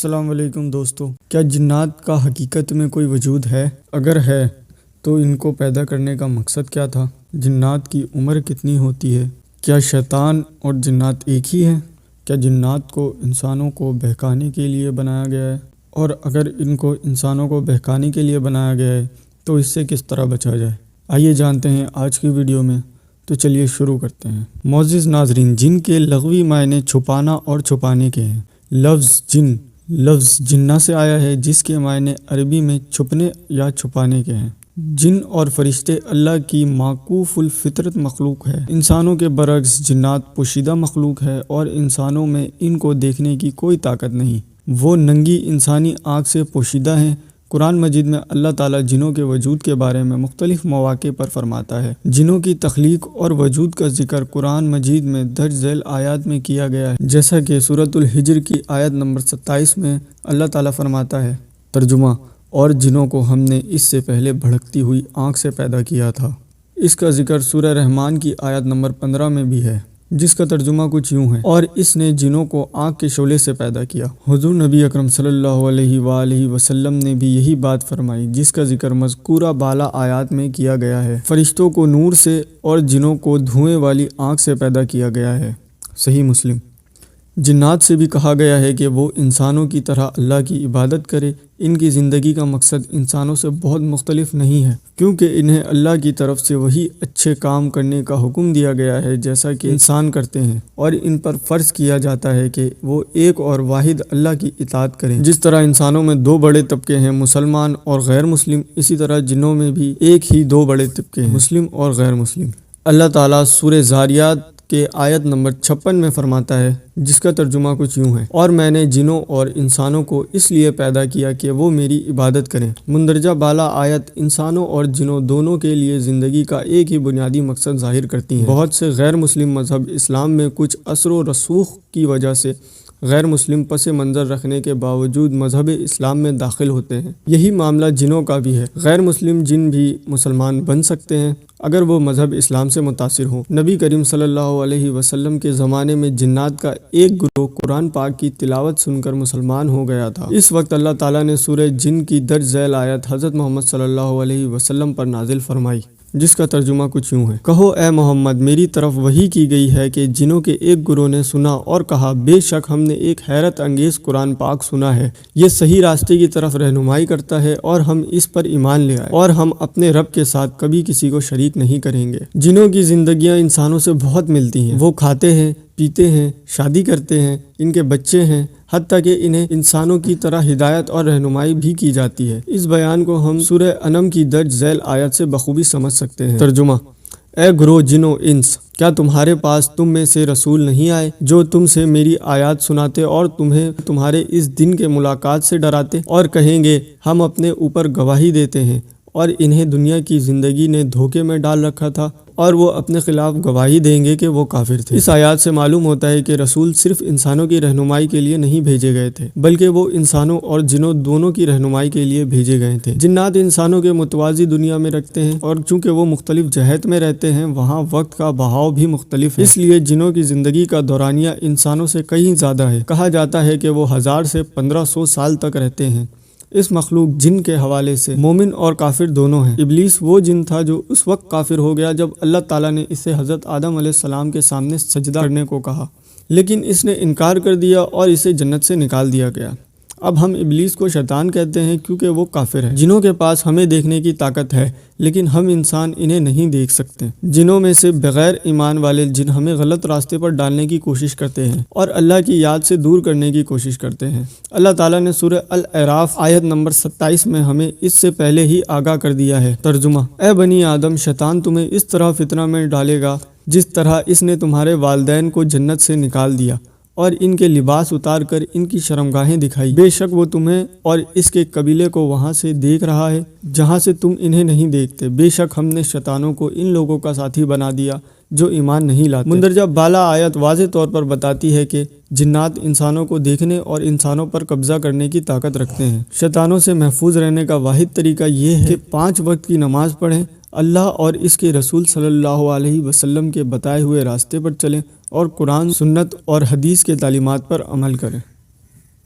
السلام علیکم دوستو، کیا جنات کا حقیقت میں کوئی وجود ہے؟ اگر ہے تو ان کو پیدا کرنے کا مقصد کیا تھا؟ جنات کی عمر کتنی ہوتی ہے؟ کیا شیطان اور جنات ایک ہی ہیں؟ کیا جنات کو انسانوں کو بہکانے کے لیے بنایا گیا ہے؟ اور اگر ان کو انسانوں کو بہکانے کے لیے بنایا گیا ہے تو اس سے کس طرح بچا جائے؟ آئیے جانتے ہیں آج کی ویڈیو میں۔ تو چلیے شروع کرتے ہیں۔ معزز ناظرین، جن کے لغوی معنی چھپانا اور چھپانے کے ہیں۔ لفظ جنہ سے آیا ہے، جس کے معنی عربی میں چھپنے یا چھپانے کے ہیں۔ جن اور فرشتے اللہ کی معکوف الفطرت مخلوق ہے۔ انسانوں کے برعکس جنات پوشیدہ مخلوق ہے اور انسانوں میں ان کو دیکھنے کی کوئی طاقت نہیں۔ وہ ننگی انسانی آنکھ سے پوشیدہ ہیں۔ قرآن مجید میں اللہ تعالیٰ جنوں کے وجود کے بارے میں مختلف مواقع پر فرماتا ہے۔ جنوں کی تخلیق اور وجود کا ذکر قرآن مجید میں درج ذیل آیات میں کیا گیا ہے، جیسا کہ سورۃ الحجر کی آیت نمبر 27 میں اللہ تعالیٰ فرماتا ہے۔ ترجمہ: اور جنوں کو ہم نے اس سے پہلے بھڑکتی ہوئی آنکھ سے پیدا کیا تھا۔ اس کا ذکر سورہ رحمان کی آیت نمبر 15 میں بھی ہے، جس کا ترجمہ کچھ یوں ہے: اور اس نے جنوں کو آنکھ کے شعلے سے پیدا کیا۔ حضور نبی اکرم صلی اللہ علیہ وآلہ وسلم نے بھی یہی بات فرمائی، جس کا ذکر مذکورہ بالا آیات میں کیا گیا ہے۔ فرشتوں کو نور سے اور جنوں کو دھوئیں والی آنکھ سے پیدا کیا گیا ہے۔ صحیح مسلم۔ جنات سے بھی کہا گیا ہے کہ وہ انسانوں کی طرح اللہ کی عبادت کرے۔ ان کی زندگی کا مقصد انسانوں سے بہت مختلف نہیں ہے، کیونکہ انہیں اللہ کی طرف سے وہی اچھے کام کرنے کا حکم دیا گیا ہے جیسا کہ انسان کرتے ہیں، اور ان پر فرض کیا جاتا ہے کہ وہ ایک اور واحد اللہ کی اطاعت کریں۔ جس طرح انسانوں میں دو بڑے طبقے ہیں، مسلمان اور غیر مسلم، اسی طرح جنوں میں بھی ایک ہی دو بڑے طبقے ہیں، مسلم اور غیر مسلم۔ اللہ تعالیٰ سورہ ذاریات کے آیت نمبر 56 میں فرماتا ہے، جس کا ترجمہ کچھ یوں ہے: اور میں نے جنوں اور انسانوں کو اس لیے پیدا کیا کہ وہ میری عبادت کریں۔ مندرجہ بالا آیت انسانوں اور جنوں دونوں کے لیے زندگی کا ایک ہی بنیادی مقصد ظاہر کرتی ہیں۔ بہت سے غیر مسلم مذہب اسلام میں کچھ اثر و رسوخ کی وجہ سے غیر مسلم پس منظر رکھنے کے باوجود مذہب اسلام میں داخل ہوتے ہیں۔ یہی معاملہ جنوں کا بھی ہے۔ غیر مسلم جن بھی مسلمان بن سکتے ہیں اگر وہ مذہب اسلام سے متاثر ہوں۔ نبی کریم صلی اللہ علیہ وسلم کے زمانے میں جنات کا ایک گروہ قرآن پاک کی تلاوت سن کر مسلمان ہو گیا تھا۔ اس وقت اللہ تعالیٰ نے سورہ جن کی درج ذیل آیت حضرت محمد صلی اللہ علیہ وسلم پر نازل فرمائی، جس کا ترجمہ کچھ یوں ہے: کہو اے محمد، میری طرف وحی کی گئی ہے کہ جنوں کے ایک گروہ نے سنا اور کہا، بے شک ہم نے ایک حیرت انگیز قرآن پاک سنا ہے، یہ صحیح راستے کی طرف رہنمائی کرتا ہے اور ہم اس پر ایمان لے آئے اور ہم اپنے رب کے ساتھ کبھی کسی کو شریک نہیں کریں گے۔ جنوں کی زندگیاں انسانوں سے بہت ملتی ہیں۔ وہ کھاتے ہیں، پیتے ہیں، شادی کرتے ہیں، ان کے بچے ہیں، حتیٰ کہ انہیں انسانوں کی طرح ہدایت اور رہنمائی بھی کی جاتی ہے۔ اس بیان کو ہم سورہ انعام کی درج ذیل آیت سے بخوبی سمجھ سکتے ہیں۔ ترجمہ: اے گروہ جن و انس، کیا تمہارے پاس تم میں سے رسول نہیں آئے جو تم سے میری آیات سناتے اور تمہیں تمہارے اس دن کے ملاقات سے ڈراتے اور کہیں گے ہم اپنے اوپر گواہی دیتے ہیں، اور انہیں دنیا کی زندگی نے دھوکے میں ڈال رکھا تھا اور وہ اپنے خلاف گواہی دیں گے کہ وہ کافر تھے۔ اس آیات سے معلوم ہوتا ہے کہ رسول صرف انسانوں کی رہنمائی کے لیے نہیں بھیجے گئے تھے، بلکہ وہ انسانوں اور جنوں دونوں کی رہنمائی کے لیے بھیجے گئے تھے۔ جنات انسانوں کے متوازی دنیا میں رکھتے ہیں، اور چونکہ وہ مختلف جہت میں رہتے ہیں، وہاں وقت کا بہاؤ بھی مختلف ہے، اس لیے جنوں کی زندگی کا دورانیہ انسانوں سے کہیں زیادہ ہے۔ کہا جاتا ہے کہ وہ 1000 سے 1500 سال تک رہتے ہیں۔ اس مخلوق جن کے حوالے سے مومن اور کافر دونوں ہیں۔ ابلیس وہ جن تھا جو اس وقت کافر ہو گیا جب اللہ تعالیٰ نے اسے حضرت آدم علیہ السلام کے سامنے سجدہ کرنے کو کہا، لیکن اس نے انکار کر دیا اور اسے جنت سے نکال دیا گیا۔ اب ہم ابلیس کو شیطان کہتے ہیں کیونکہ وہ کافر ہے۔ جنوں کے پاس ہمیں دیکھنے کی طاقت ہے، لیکن ہم انسان انہیں نہیں دیکھ سکتے۔ جنوں میں سے بغیر ایمان والے جن ہمیں غلط راستے پر ڈالنے کی کوشش کرتے ہیں اور اللہ کی یاد سے دور کرنے کی کوشش کرتے ہیں۔ اللہ تعالیٰ نے سورہ الاعراف آیت نمبر 27 میں ہمیں اس سے پہلے ہی آگاہ کر دیا ہے۔ ترجمہ: اے بنی آدم، شیطان تمہیں اس طرح فتنہ میں ڈالے گا جس طرح اس نے تمہارے والدین کو جنت سے نکال دیا اور ان کے لباس اتار کر ان کی شرمگاہیں دکھائی۔ بے شک وہ تمہیں اور اس کے قبیلے کو وہاں سے دیکھ رہا ہے جہاں سے تم انہیں نہیں دیکھتے۔ بے شک ہم نے شیطانوں کو ان لوگوں کا ساتھی بنا دیا جو ایمان نہیں لاتے۔ مندرجہ بالا آیت واضح طور پر بتاتی ہے کہ جنات انسانوں کو دیکھنے اور انسانوں پر قبضہ کرنے کی طاقت رکھتے ہیں۔ شیطانوں سے محفوظ رہنے کا واحد طریقہ یہ ہے کہ 5 وقت کی نماز پڑھیں، اللہ اور اس کے رسول صلی اللہ علیہ وسلم کے بتائے ہوئے راستے پر چلیں اور قرآن، سنت اور حدیث کے تعلیمات پر عمل کریں۔